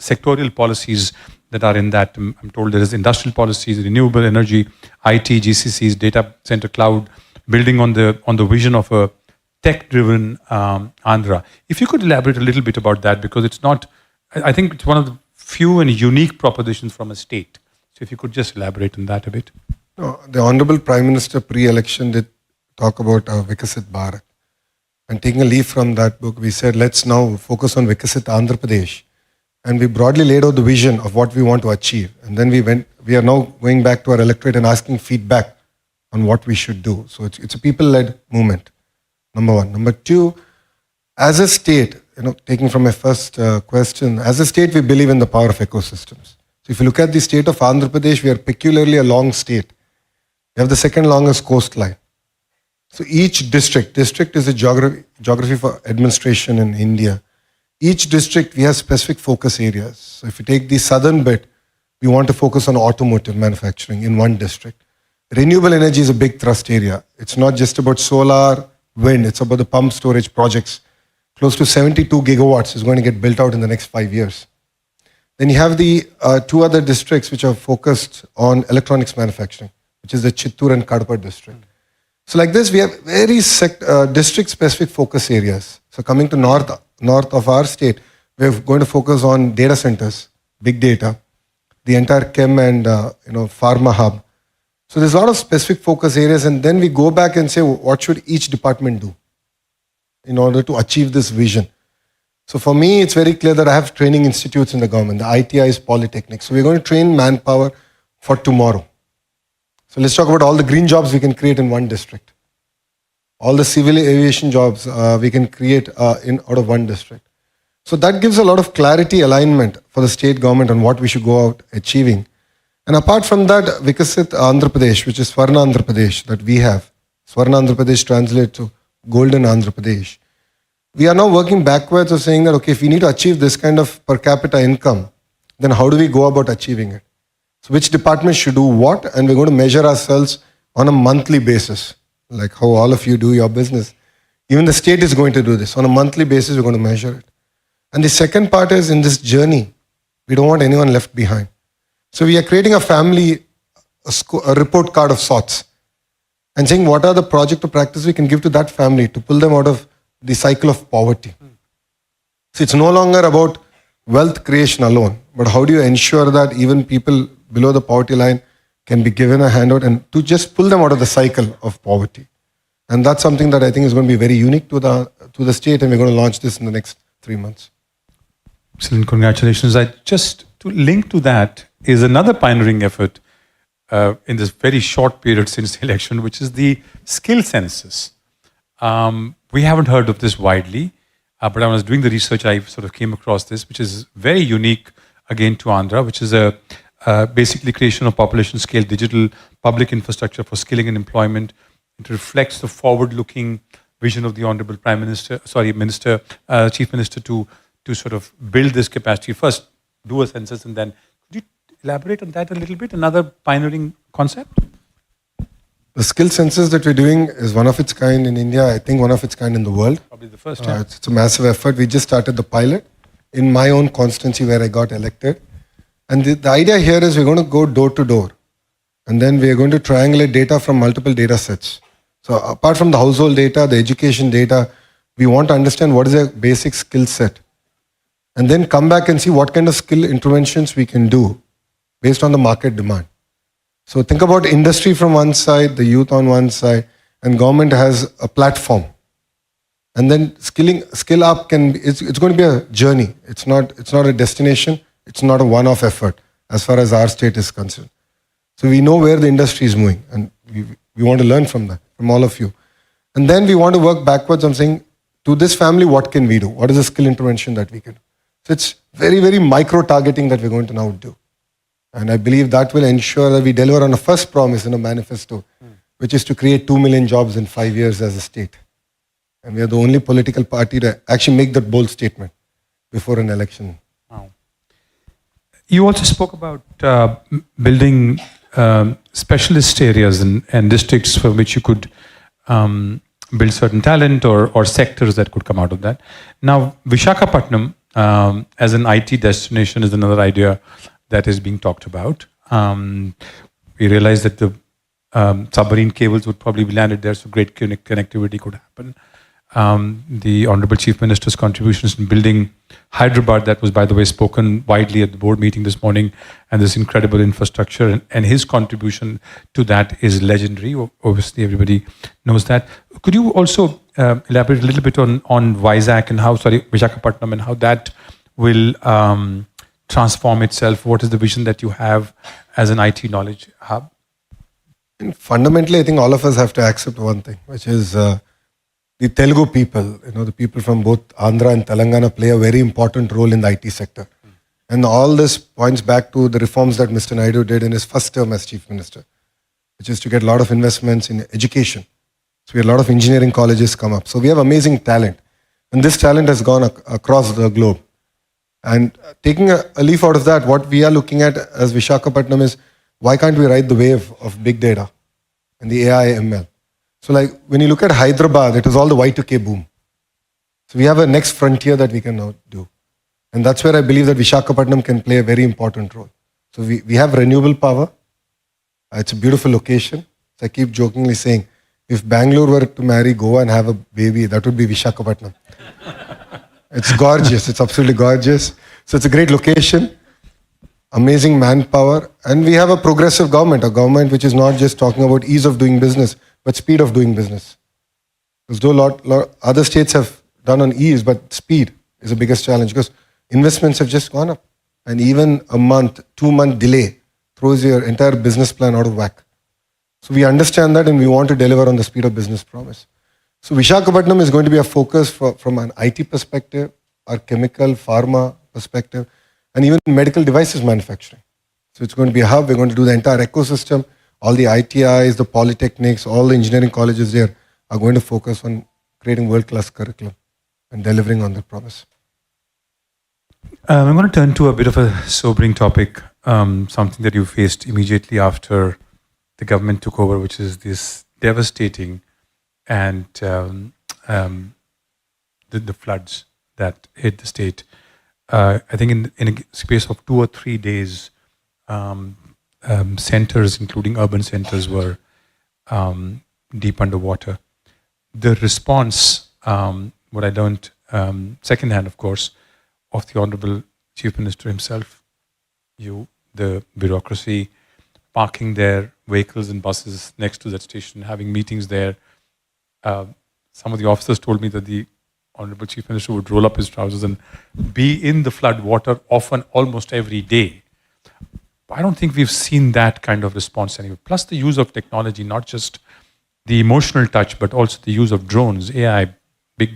sectorial policies that are in that. I'm told there is industrial policies, renewable energy, IT, GCCs, data center, cloud, building on the vision of a tech-driven Andhra. If you could elaborate a little bit about that, because it's not, I think it's one of the few and unique propositions from a state. So if you could just elaborate on that a bit. No, the Honorable Prime Minister pre-election did talk about Vikasit Bharat. And taking a leaf from that book, we said, let's now focus on Vikasit Andhra Pradesh. And we broadly laid out the vision of what we want to achieve. And then we are now going back to our electorate and asking feedback on what we should do. So it's a people-led movement, number one. Number two, as a state, taking from my first question, as a state, we believe in the power of ecosystems. So if you look at the state of Andhra Pradesh, we are peculiarly a long state. We have the second longest coastline. So each district is a geography for administration in India. Each district, we have specific focus areas. So if you take the southern bit, we want to focus on automotive manufacturing in one district. Renewable energy is a big thrust area. It's not just about solar, wind, it's about the pump storage projects. Close to 72 gigawatts is going to get built out in the next 5 years. Then you have the two other districts which are focused on electronics manufacturing, which is the Chittoor and Kadapa district. So like this, we have very district-specific focus areas. So coming to north of our state, we're going to focus on data centers, big data, the entire chem and pharma hub. So there's a lot of specific focus areas, and then we go back and say, what should each department do in order to achieve this vision? So for me, it's very clear that I have training institutes in the government. The ITI is polytechnic. So we're going to train manpower for tomorrow. So let's talk about all the green jobs we can create in one district. All the civil aviation jobs we can create out of one district. So that gives a lot of clarity, alignment for the state government on what we should go out achieving. And apart from that, Vikasit Andhra Pradesh, which is Swarna Andhra Pradesh that we have. Swarna Andhra Pradesh translates to Golden Andhra Pradesh. We are now working backwards of saying that, okay, if we need to achieve this kind of per capita income, then how do we go about achieving it? So which department should do what? And we're going to measure ourselves on a monthly basis, like how all of you do your business. Even the state is going to do this. On a monthly basis, we're going to measure it. And the second part is, in this journey, we don't want anyone left behind. So we are creating a family, a report card of sorts, and saying what are the project or practice we can give to that family to pull them out of the cycle of poverty. So it's no longer about wealth creation alone, but how do you ensure that even people below the poverty line can be given a handout and to just pull them out of the cycle of poverty. And that's something that I think is going to be very unique to the state, and we're going to launch this in the next 3 months. Excellent, congratulations. To link to that is another pioneering effort in this very short period since the election, which is the skill census. We haven't heard of this widely, but when I was doing the research, I sort of came across this, which is very unique again to Andhra, which is a basically creation of population scale digital public infrastructure for skilling and employment. It reflects the forward-looking vision of the Honorable Chief Minister to sort of build this capacity. First, do a census, and then could you elaborate on that a little bit? Another pioneering concept? The skill census that we're doing is one of its kind in India, I think one of its kind in the world. Probably the first time. It's a massive effort. We just started the pilot in my own constituency where I got elected. And the idea here is we're going to go door to door. And then we're going to triangulate data from multiple data sets. So apart from the household data, the education data, we want to understand what is a basic skill set. And then come back and see what kind of skill interventions we can do based on the market demand. So think about industry from one side, the youth on one side, and government has a platform. And then skill up it's going to be a journey. It's not a destination. It's not a one-off effort as far as our state is concerned. So we know where the industry is moving, and we want to learn from that, from all of you. And then we want to work backwards on saying, to this family, what can we do? What is the skill intervention that we can do? So it's very, very micro-targeting that we're going to now do. And I believe that will ensure that we deliver on a first promise in a manifesto, which is to create 2 million jobs in 5 years as a state. And we are the only political party to actually make that bold statement before an election. Wow. You also spoke about building specialist areas and districts for which you could build certain talent or sectors that could come out of that. Now, Visakhapatnam, as an IT destination is another idea that is being talked about. We realize that the submarine cables would probably be landed there, so great connectivity could happen. The Honorable Chief Minister's contributions in building Hyderabad, that was, by the way, spoken widely at the board meeting this morning, and this incredible infrastructure, and his contribution to that is legendary. Obviously, everybody knows that. Could you also elaborate a little bit on Visakhapatnam, and how that will transform itself? What is the vision that you have as an IT knowledge hub? And fundamentally, I think all of us have to accept one thing, which is the Telugu people, the people from both Andhra and Telangana play a very important role in the IT sector. And all this points back to the reforms that Mr. Naidu did in his first term as Chief Minister, which is to get a lot of investments in education. So we had a lot of engineering colleges come up. So we have amazing talent. And this talent has gone across the globe. And taking a leaf out of that, what we are looking at as Visakhapatnam is, why can't we ride the wave of big data and the AI ML? So like when you look at Hyderabad, it was all the Y2K boom. So we have a next frontier that we can now do. And that's where I believe that Visakhapatnam can play a very important role. So we have renewable power. It's a beautiful location. So I keep jokingly saying, if Bangalore were to marry Goa and have a baby, that would be Visakhapatnam. It's gorgeous. It's absolutely gorgeous. So it's a great location, amazing manpower, and we have a progressive government, a government which is not just talking about ease of doing business, but speed of doing business. Because though lot other states have done on ease, but speed is the biggest challenge because investments have just gone up. And even a month, 2-month delay throws your entire business plan out of whack. So we understand that and we want to deliver on the speed of business promise. So Visakhapatnam is going to be a focus from an IT perspective, our chemical, pharma perspective, and even medical devices manufacturing. So it's going to be a hub. We're going to do the entire ecosystem. All the ITIs, the polytechnics, all the engineering colleges there are going to focus on creating world-class curriculum and delivering on the promise. I'm going to turn to a bit of a sobering topic, something that you faced immediately after the government took over, which is this devastating and the floods that hit the state. I think in a space of 2 or 3 days, centers, including urban centers, were deep underwater. The response, what I learned secondhand, of course, of the Honorable Chief Minister himself, the bureaucracy, parking their vehicles and buses next to that station, having meetings there. Some of the officers told me that the Honorable Chief Minister would roll up his trousers and be in the flood water often, almost every day. I don't think we've seen that kind of response anywhere. Plus the use of technology, not just the emotional touch, but also the use of drones, AI,